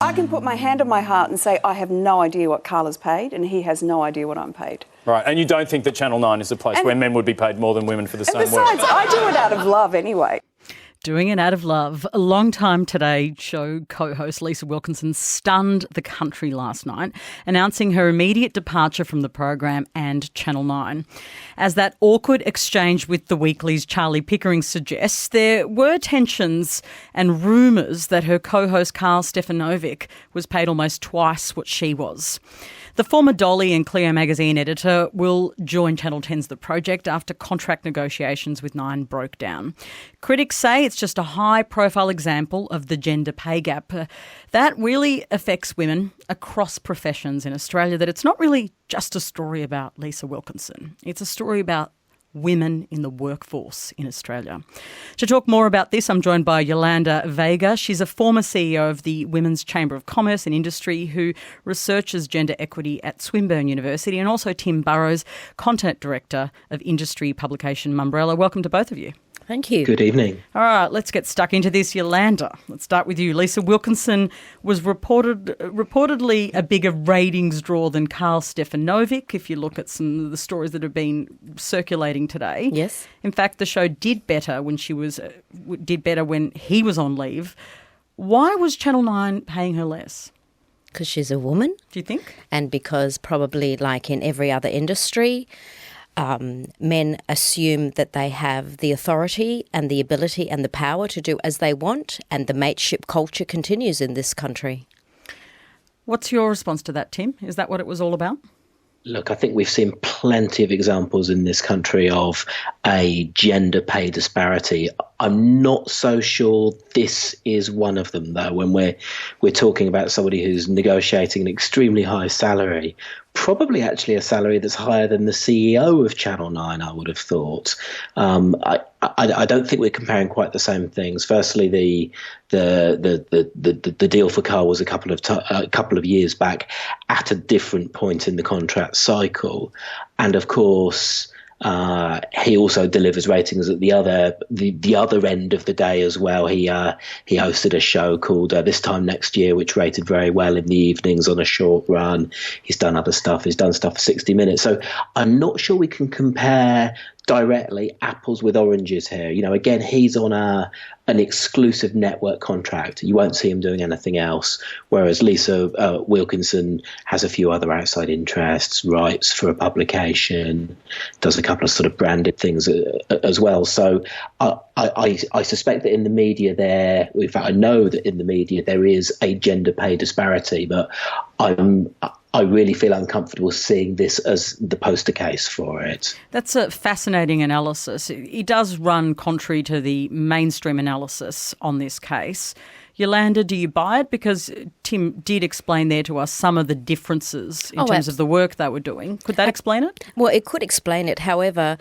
I can put my hand on my heart and say I have no idea what Carla's paid and he has no idea what I'm paid. Right, and you don't think that Channel 9 is a place where men would be paid more than women for the same work? Besides, I do it out of love anyway. Doing it out of love. A long-time Today show co-host Lisa Wilkinson stunned the country last night, announcing her immediate departure from the program and Channel 9. As that awkward exchange with The Weekly's Charlie Pickering suggests, there were tensions and rumours that her co-host Carl Stefanovic was paid almost twice what she was. The former Dolly and Clio magazine editor will join Channel 10's The Project after contract negotiations with Nine broke down. Critics say it's just a high-profile example of the gender pay gap. That really affects women across professions in Australia, that it's not really just a story about Lisa Wilkinson. It's a story about women in the workforce in Australia. To talk more about this, I'm joined by Yolanda Vega. She's a former CEO of the Women's Chamber of Commerce and Industry who researches gender equity at Swinburne University, and also Tim Burrows, Content Director of industry publication Mumbrella. Welcome to both of you. Thank you. Good evening. All right, let's get stuck into this. Yolanda, let's start with you. Lisa Wilkinson was reportedly a bigger ratings draw than Carl Stefanovic, if you look at some of the stories that have been circulating today. Yes. In fact, the show did better when he was on leave. Why was Channel 9 paying her less? Because she's a woman. Do you think? And because probably like in every other industry, men assume that they have the authority and the ability and the power to do as they want, and the mateship culture continues in this country. What's your response to that, Tim? Is that what it was all about? Look, I think we've seen plenty of examples in this country of a gender pay disparity. I'm not so sure this is one of them, though, when we're talking about somebody who's negotiating an extremely high salary, probably actually a salary that's higher than the CEO of Channel 9, I would have thought. I don't think we're comparing quite the same things. Firstly, the deal for Carl was a couple of years back at a different point in the contract cycle, and of course, he also delivers ratings at the other end of the day as well. He hosted a show called This Time Next Year, which rated very well in the evenings on a short run. He's done other stuff. He's done stuff for 60 Minutes. So I'm not sure we can compare directly apples with oranges here. You know, again, he's on an exclusive network contract. You won't see him doing anything else, whereas Lisa Wilkinson has a few other outside interests, writes for a publication, does a couple of sort of branded things as well. So I suspect that in the media in fact, I know that in the media there is a gender pay disparity, but I really feel uncomfortable seeing this as the poster case for it. That's a fascinating analysis. It does run contrary to the mainstream analysis on this case. Yolanda, do you buy it? Because Tim did explain there to us some of the differences in terms of the work they were doing. Could that explain it? Well, it could explain it. However,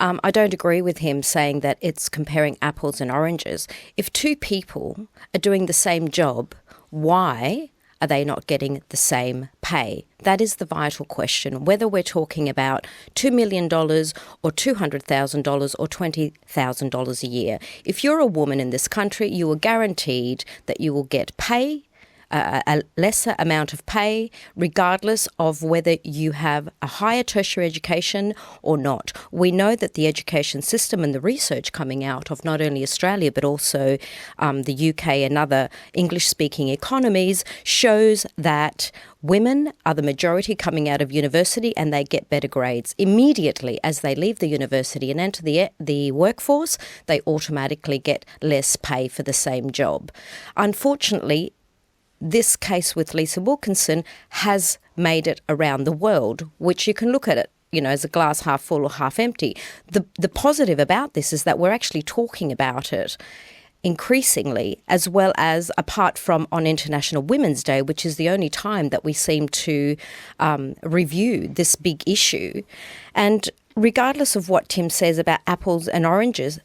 I don't agree with him saying that it's comparing apples and oranges. If two people are doing the same job, why are they not getting the same pay? That is the vital question, whether we're talking about $2 million or $200,000 or $20,000 a year. If you're a woman in this country, you are guaranteed that you will get pay, a lesser amount of pay, regardless of whether you have a higher tertiary education or not. We know that the education system and the research coming out of not only Australia but also the UK and other English-speaking economies shows that women are the majority coming out of university, and they get better grades immediately as they leave the university and enter the workforce. They automatically get less pay for the same job. Unfortunately, this case with Lisa Wilkinson has made it around the world, which you can look at it, you know, as a glass half full or half empty. The positive about this is that we're actually talking about it increasingly, as well as apart from on International Women's Day, which is the only time that we seem to review this big issue. And regardless of what Tim says about apples and oranges,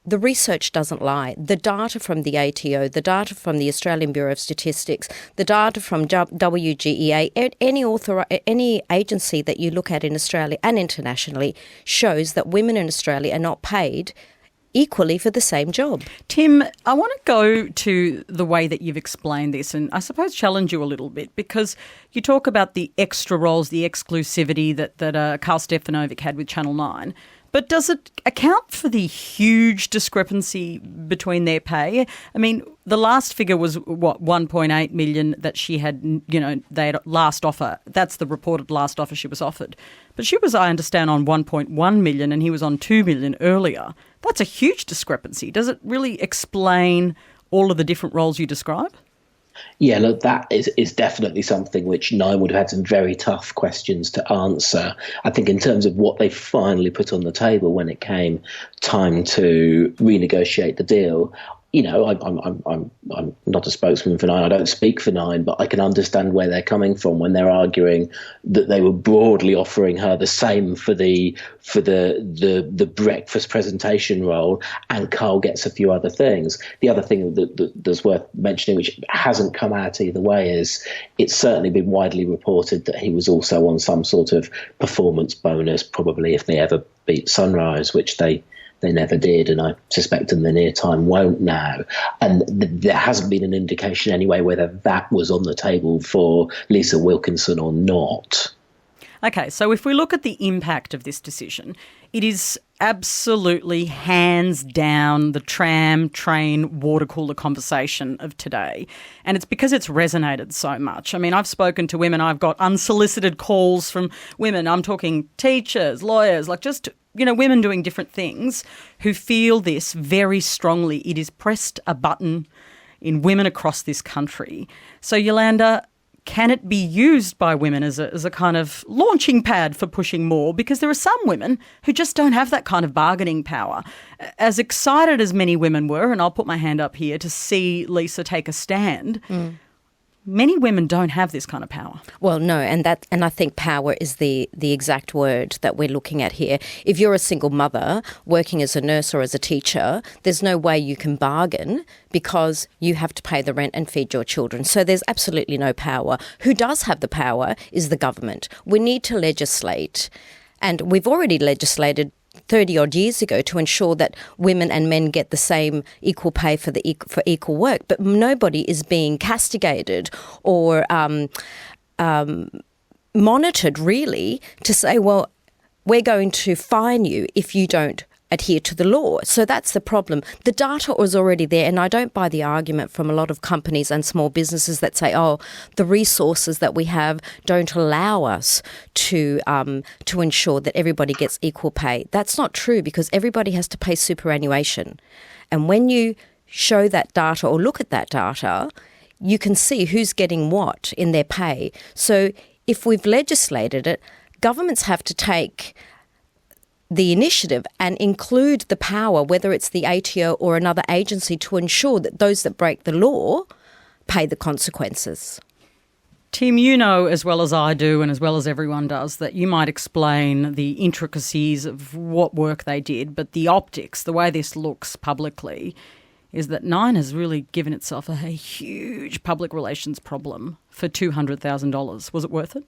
the research doesn't lie. The data from the ATO, the data from the Australian Bureau of Statistics, the data from WGEA, any agency that you look at in Australia and internationally shows that women in Australia are not paid equally for the same job. Tim, I want to go to the way that you've explained this and I suppose challenge you a little bit, because you talk about the extra roles, the exclusivity that Karl Stefanovic had with Channel 9. But does it account for the huge discrepancy between their pay? I mean, the last figure was, 1.8 million that she had, they had last offer. That's the reported last offer she was offered. But she was, I understand, on 1.1 million and he was on 2 million earlier. That's a huge discrepancy. Does it really explain all of the different roles you describe? Yeah, look, that is definitely something which Nine would have had some very tough questions to answer. I think in terms of what they finally put on the table when it came time to renegotiate the deal, I'm not a spokesman for Nine. I don't speak for Nine, but I can understand where they're coming from when they're arguing that they were broadly offering her the same for the breakfast presentation role, and Carl gets a few other things. The other thing that's worth mentioning, which hasn't come out either way, is it's certainly been widely reported that he was also on some sort of performance bonus, probably if they ever beat Sunrise, which they never did, and I suspect in the near time won't now. And there hasn't been an indication anyway whether that was on the table for Lisa Wilkinson or not. Okay, so if we look at the impact of this decision, it is absolutely hands down the tram, train, water cooler conversation of today. And it's because it's resonated so much. I mean, I've spoken to women, I've got unsolicited calls from women. I'm talking teachers, lawyers, women doing different things who feel this very strongly. It is pressed a button in women across this country. So, Yolanda, can it be used by women as a kind of launching pad for pushing more? Because there are some women who just don't have that kind of bargaining power. As excited as many women were, and I'll put my hand up here, to see Lisa take a stand, many women don't have this kind of power. Well, no, and I think power is the exact word that we're looking at here. If you're a single mother working as a nurse or as a teacher, there's no way you can bargain because you have to pay the rent and feed your children. So there's absolutely no power. Who does have the power is the government. We need to legislate, and we've already legislated 30-odd years ago to ensure that women and men get the same equal pay for equal work. But nobody is being castigated or monitored, really, to say, well, we're going to fine you if you don't adhere to the law. So that's the problem. The data was already there, and I don't buy the argument from a lot of companies and small businesses that say, oh, the resources that we have don't allow us to ensure that everybody gets equal pay. That's not true, because everybody has to pay superannuation. And when you show that data or look at that data, you can see who's getting what in their pay. So if we've legislated it, governments have to take the initiative and include the power, whether it's the ATO or another agency, to ensure that those that break the law pay the consequences. Tim, you know as well as I do and as well as everyone does that you might explain the intricacies of what work they did, but the optics, the way this looks publicly, is that Nine has really given itself a huge public relations problem for $200,000. Was it worth it?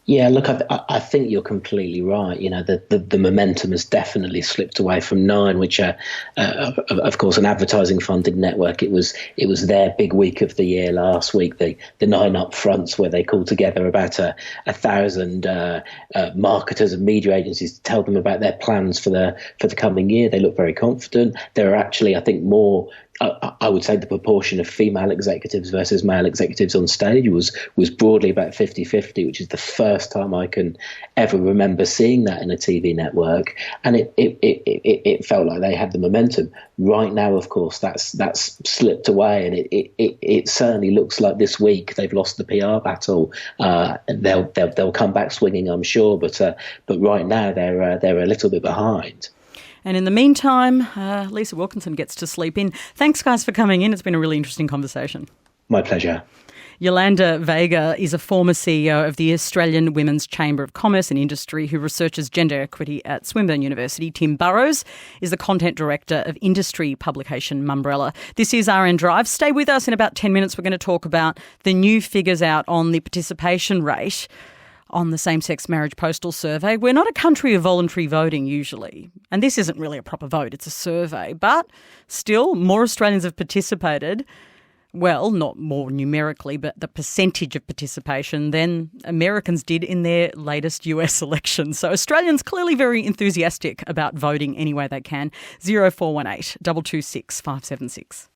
Yeah, look, I think you're completely right. The momentum has definitely slipped away from Nine, which, of course, an advertising funding network. It was their big week of the year last week, the Nine Upfronts, where they called together about 1,000 marketers and media agencies to tell them about their plans for the coming year. They look very confident. There are actually, I think, more. I would say the proportion of female executives versus male executives on stage was broadly about 50-50, which is the first time I can ever remember seeing that in a TV network. And it felt like they had the momentum. Right now, of course, that's slipped away, and it certainly looks like this week they've lost the PR battle. They'll come back swinging, I'm sure, but right now they're a little bit behind. And in the meantime, Lisa Wilkinson gets to sleep in. Thanks, guys, for coming in. It's been a really interesting conversation. My pleasure. Yolanda Vega is a former CEO of the Australian Women's Chamber of Commerce and Industry who researches gender equity at Swinburne University. Tim Burrows is the content director of industry publication Mumbrella. This is RN Drive. Stay with us. In about 10 minutes, we're going to talk about the new figures out on the participation rate on the same-sex marriage postal survey. We're not a country of voluntary voting usually, and this isn't really a proper vote, it's a survey, but still more Australians have participated, well, not more numerically, but the percentage of participation than Americans did in their latest US election. So Australians clearly very enthusiastic about voting any way they can. 0418 226 576.